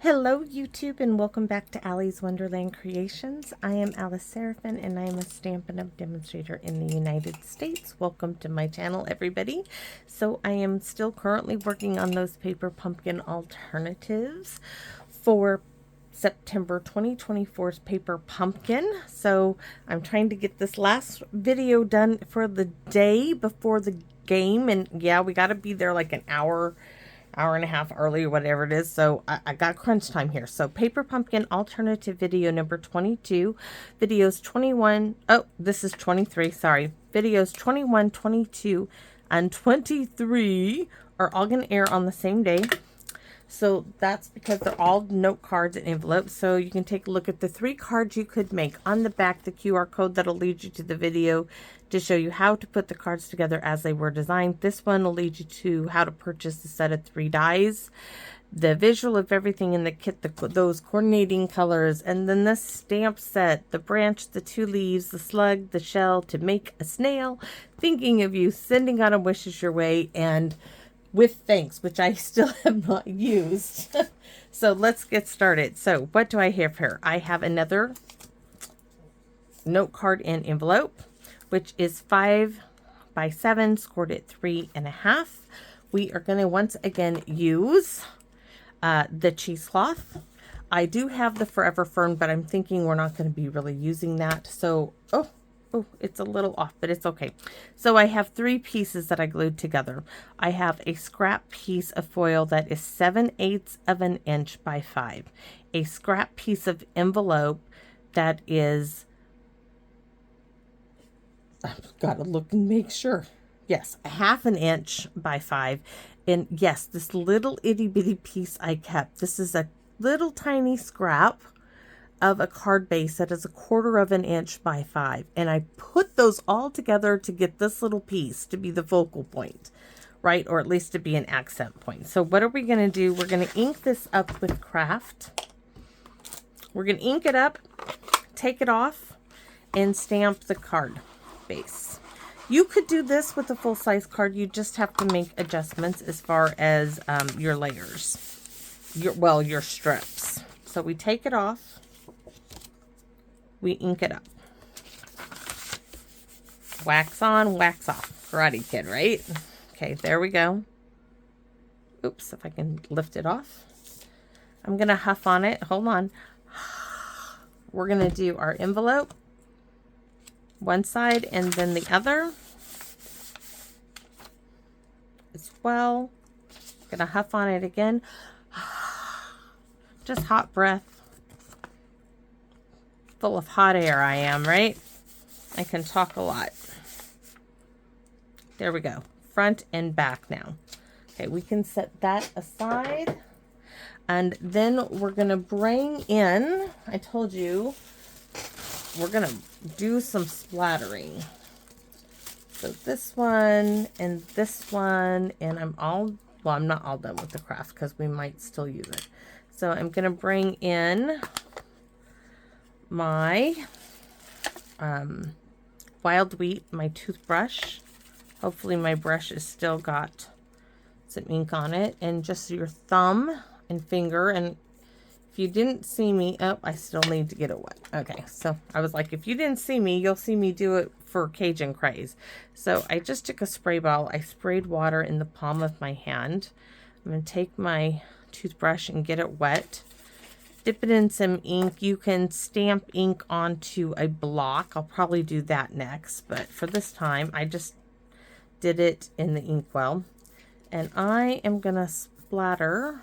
Hello YouTube and welcome back to Allie's Wonderland Creations. I am Alice Seraphin and I am a Stampin' Up! Demonstrator in the United States. Welcome to my channel everybody. So I am still currently working on those paper pumpkin alternatives for September 2024's paper pumpkin. So I'm trying to get this last video done for the day before the game, and yeah, we got to be there like an hour and a half early or whatever it is. So I got crunch time here. So paper pumpkin alternative video number 22, videos 21, oh, this is 23, sorry. Videos 21, 22, and 23 are all going to air on the same day. So that's because they're all note cards and envelopes. So you can take a look at the 3 cards you could make. On the back, the QR code that'll lead you to the video to show you how to put the cards together as they were designed. This one will lead you to how to purchase the set of 3 dies, the visual of everything in the kit, those coordinating colors, and then this stamp set, the branch, the 2 leaves, the slug, the shell, to make a snail, thinking of you, sending out a wishes your way, and with thanks, which I still have not used. So let's get started. So what do I have here? I have another note card and envelope, which is 5 by 7, scored at 3.5. We are going to once again use the cheesecloth. I do have the Forever Fern, but I'm thinking we're not going to be really using that. So, oh, it's a little off, but it's okay. So I have 3 pieces that I glued together. I have a scrap piece of foil that is 7/8 of an inch by 5. A scrap piece of envelope that is, I've got to look and make sure. Yes, 1/2 inch by 5. And yes, this little itty bitty piece I kept. This is a little tiny scrap of a card base that is 1/4 inch by 5, and I put those all together to get this little piece to be the focal point, right? Or at least to be an accent point. So what are we going to do? We're going to ink this up with craft. We're going to ink it up, take it off, and stamp the card base. You could do this with a full-size card. You just have to make adjustments as far as your layers, your strips. So we take it off. We ink it up. Wax on, wax off. Karate Kid, right? Okay, there we go. Oops, if I can lift it off. I'm going to huff on it. Hold on. We're going to do our envelope. One side and then the other as well. Going to huff on it again. Just hot breath. Full of hot air I am, right? I can talk a lot. There we go. Front and back now. Okay, we can set that aside. And then we're going to bring in, I told you, we're going to do some splattering. So this one, and I'm not all done with the craft because we might still use it. So I'm going to bring in my wild wheat, my toothbrush. Hopefully my brush has still got some ink on it, and just your thumb and finger. And if you didn't see me, oh, I still need to get it wet. Okay, so I was like, if you didn't see me, you'll see me do it for Cajun Craze. So I just took a spray bottle. I sprayed water in the palm of my hand. I'm going to take my toothbrush and get it wet. Dip it in some ink. You can stamp ink onto a block. I'll probably do that next, but for this time, I just did it in the inkwell. And I am going to splatter.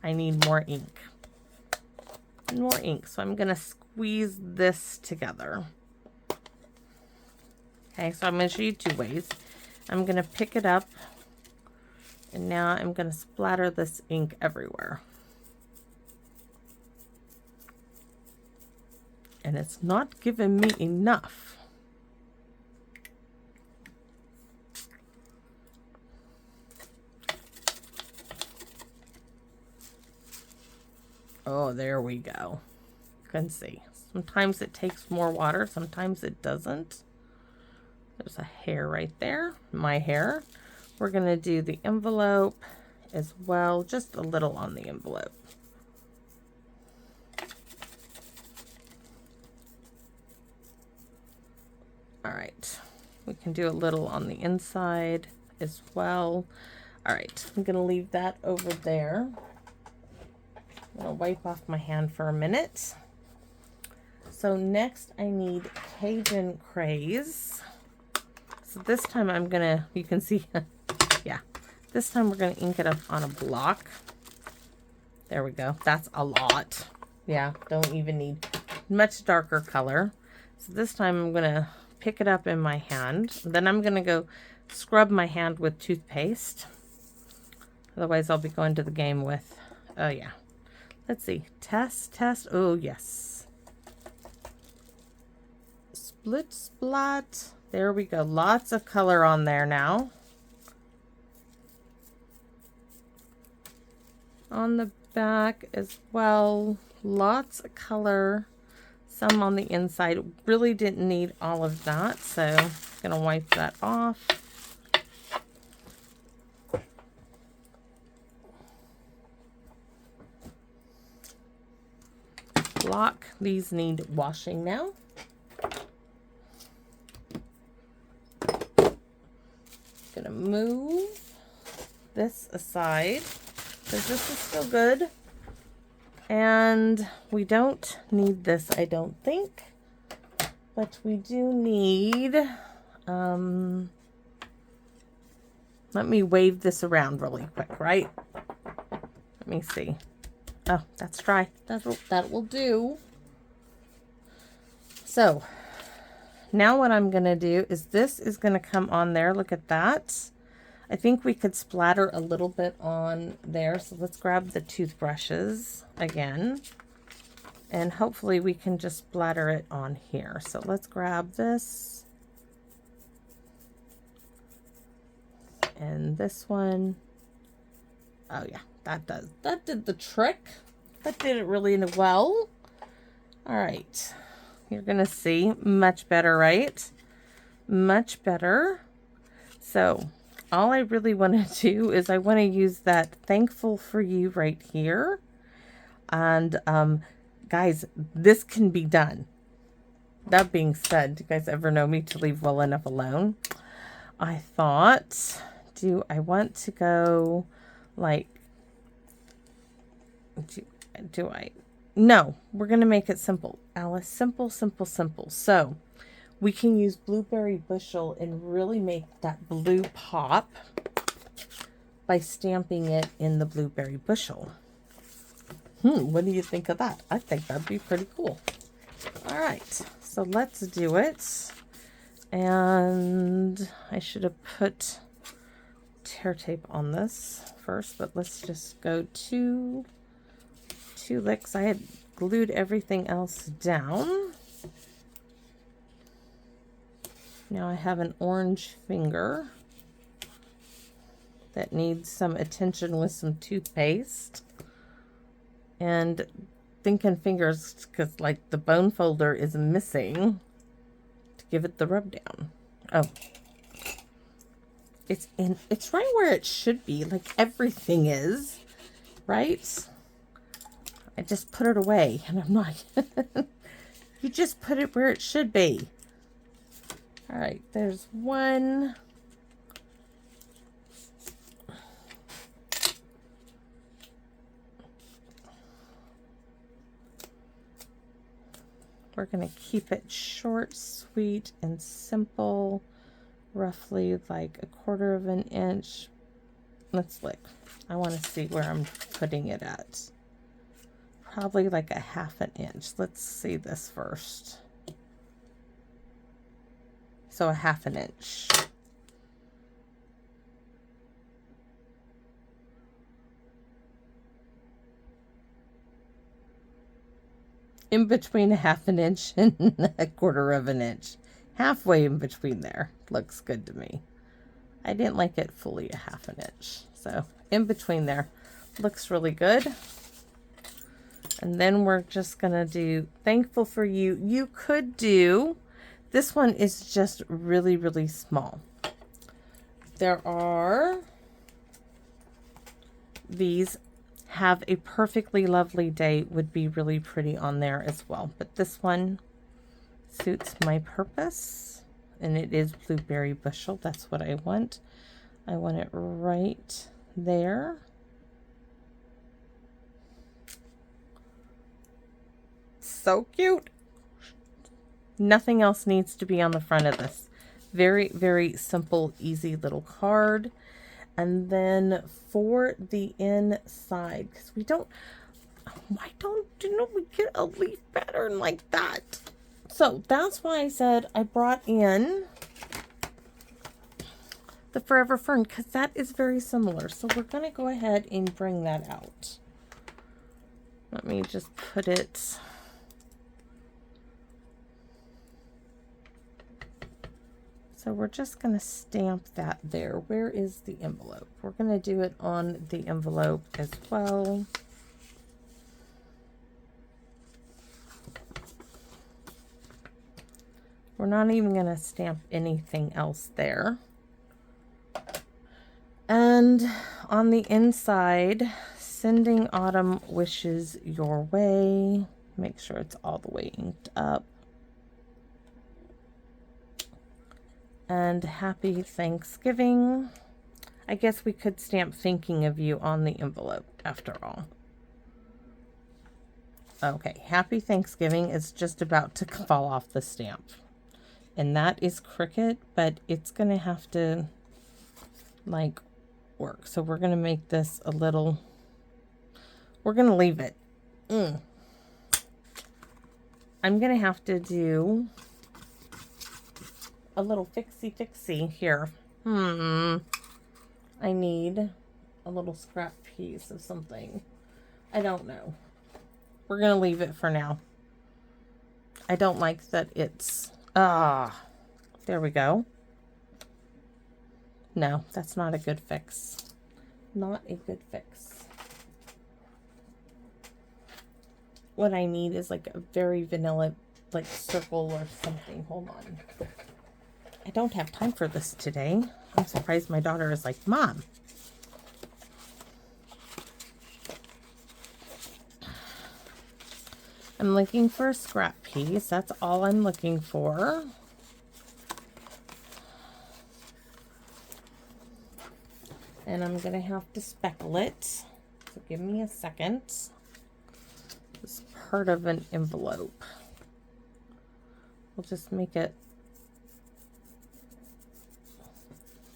I need more ink. More ink. So I'm going to squeeze this together. Okay, so I'm going to show you 2 ways. I'm going to pick it up. And now I'm going to splatter this ink everywhere. And it's not giving me enough. Oh, there we go. You can see. Sometimes it takes more water, sometimes it doesn't. There's a hair right there, my hair. We're going to do the envelope as well, just a little on the envelope. All right, we can do a little on the inside as well. All right, I'm gonna leave that over there. I'm gonna wipe off my hand for a minute. So next I need Cajun Craze. So this time I'm gonna, you can see, yeah, this time we're gonna ink it up on a block. There we go. That's a lot. Yeah, don't even need much darker color. So this time I'm gonna pick it up in my hand. Then I'm gonna go scrub my hand with toothpaste. Otherwise I'll be going to the game with, oh yeah. Let's see, test. Oh yes. Split splat. There we go. Lots of color on there now. On the back as well. Lots of color. Some on the inside. Really didn't need all of that, so I'm gonna wipe that off. Block. These need washing now. Gonna move this aside because this is still good, and we don't need this, I don't think, but we do need let me wave this around really quick, right? Let me see. Oh, that's dry. That will do. So now what I'm going to do is this is going to come on there. Look at that. I think we could splatter a little bit on there. So let's grab the toothbrushes again. And hopefully we can just splatter it on here. So let's grab this. And this one. Oh yeah, that did the trick. That did it really well. All right. You're going to see much better, right? Much better. So all I really want to do is I want to use that thankful for you right here. And guys, this can be done. That being said, do you guys ever know me to leave well enough alone? I thought, do I want to go like, do I? No, we're going to make it simple. Alice, simple, simple, simple. So we can use blueberry bushel and really make that blue pop by stamping it in the blueberry bushel. What do you think of that? I think that'd be pretty cool. All right, so let's do it. And I should have put tear tape on this first, but let's just go two licks. I had glued everything else down. Now I have an orange finger that needs some attention with some toothpaste. And thinking fingers because like the bone folder is missing to give it the rub down. Oh. It's right where it should be, like everything is, right? I just put it away and I'm not. You just put it where it should be. All right, there's one. We're going to keep it short, sweet, and simple. Roughly like 1/4 of an inch. Let's look. I want to see where I'm putting it at. Probably like 1/2 inch. Let's see this first. So 1/2 inch. In between 1/2 inch and 1/4 inch. Halfway in between there. Looks good to me. I didn't like it fully 1/2 inch. So in between there. Looks really good. And then we're just going to do thankful for you. You could do, this one is just really, really small. There are these. Have a perfectly lovely day would be really pretty on there as well. But this one suits my purpose. and it is blueberry bushel. That's what I want. I want it right there. So cute. Nothing else needs to be on the front of this. Very, very simple, easy little card. And then for the inside, because we don't, why don't we get a leaf pattern like that? So that's why I said I brought in the Forever Fern, because that is very similar. So we're going to go ahead and bring that out. Let me just put it. So we're just going to stamp that there. Where is the envelope? We're going to do it on the envelope as well. We're not even going to stamp anything else there. And on the inside, sending autumn wishes your way. Make sure it's all the way inked up. And happy Thanksgiving. I guess we could stamp thinking of you on the envelope after all. Okay, happy Thanksgiving is just about to fall off the stamp. And that is Cricut, but it's going to have to like work. So we're going to make this a little, we're going to leave it. I'm going to have to do a little fixie here. I need a little scrap piece of something. I don't know. We're going to leave it for now. I don't like that it's, there we go. No, that's not a good fix. Not a good fix. What I need is like a very vanilla, like circle or something. Hold on. I don't have time for this today. I'm surprised my daughter is like, Mom. I'm looking for a scrap piece. That's all I'm looking for. And I'm going to have to speckle it. So give me a second. It's part of an envelope. We'll just make it.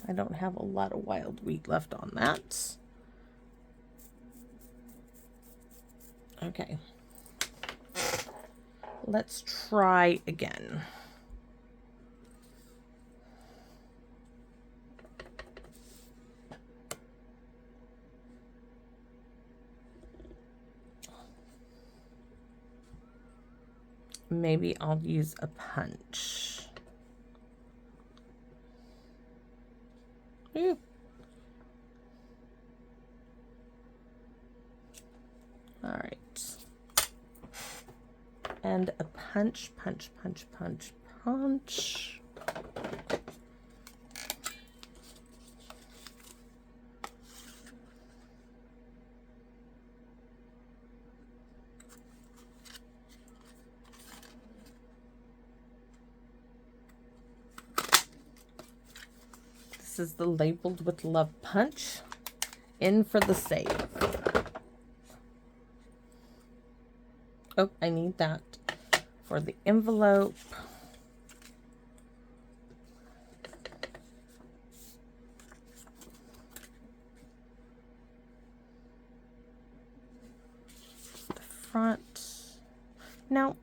I don't have a lot of wild wheat left on that. Okay. Let's try again. Maybe I'll use a punch. Ew. All right. And a punch. This is the Labeled with Love punch. In for the save. Oh, I need that for the envelope. The front. Now,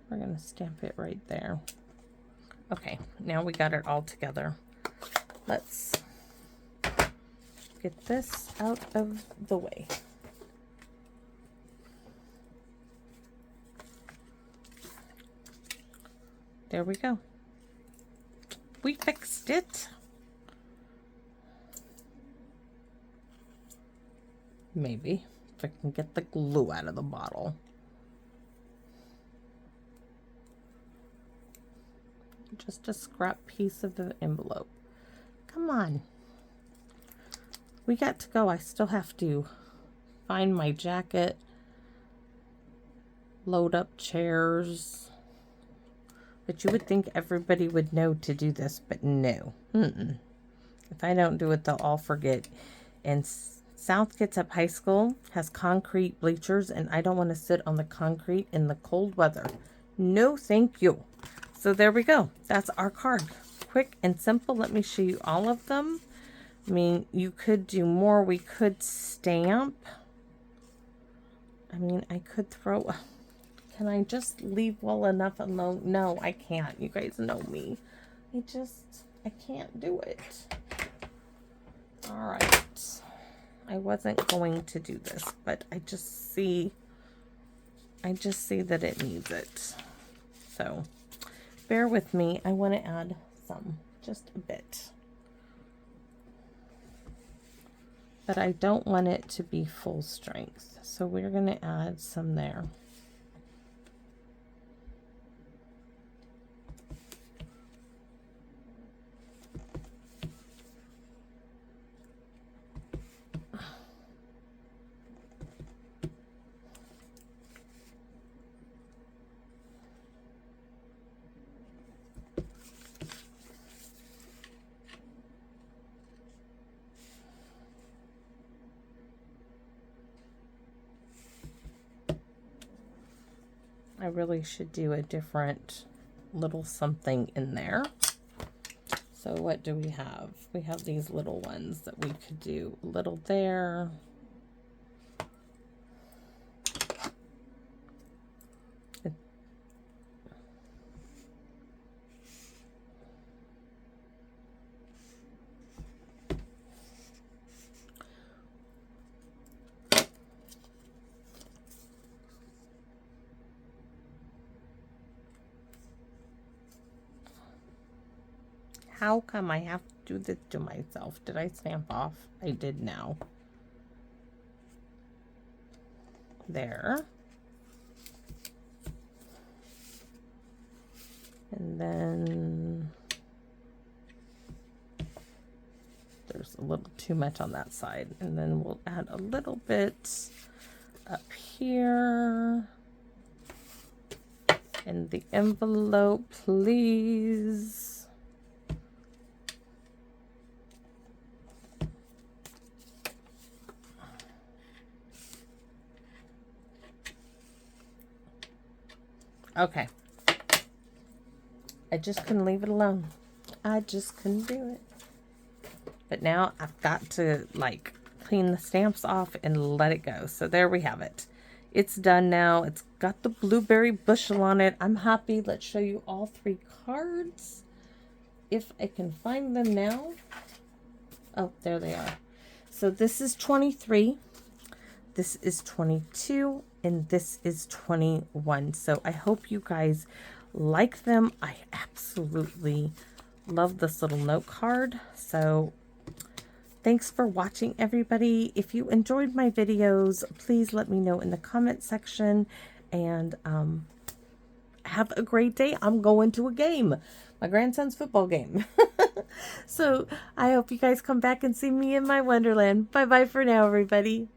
we're going to stamp it right there. Okay, now we got it all together. Let's get this out of the way. There we go. We fixed it. Maybe, if I can get the glue out of the bottle. Just a scrap piece of the envelope. Come on. We got to go. I still have to find my jacket, load up chairs, But you would think everybody would know to do this, but no. If I don't do it, they'll all forget. And South Kitsap High School has concrete bleachers, and I don't want to sit on the concrete in the cold weather. No, thank you. So there we go. That's our card. Quick and simple. Let me show you all of them. I mean, you could do more. We could stamp. I mean, I could throw... Can I just leave well enough alone? No, I can't. You guys know me. I can't do it. All right. I wasn't going to do this, but I just see that it needs it. So bear with me. I want to add some, just a bit. But I don't want it to be full strength. So we're going to add some there. I really should do a different little something in there. So what do we have? We have these little ones that we could do a little there. How come I have to do this to myself? Did I stamp off? I did now. There. And then there's a little too much on that side. And then we'll add a little bit up here. And the envelope, please. Okay. I just couldn't leave it alone. I just couldn't do it. But now I've got to like clean the stamps off and let it go. So there we have it. It's done now. It's got the blueberry bushel on it. I'm happy. Let's show you all 3 cards. If I can find them now. Oh, there they are. So this is 23. This is 22. And this is 21. So I hope you guys like them. I absolutely love this little note card. So thanks for watching, everybody. If you enjoyed my videos, please let me know in the comment section. And have a great day. I'm going to a game. My grandson's football game. So I hope you guys come back and see me in my wonderland. Bye-bye for now, everybody.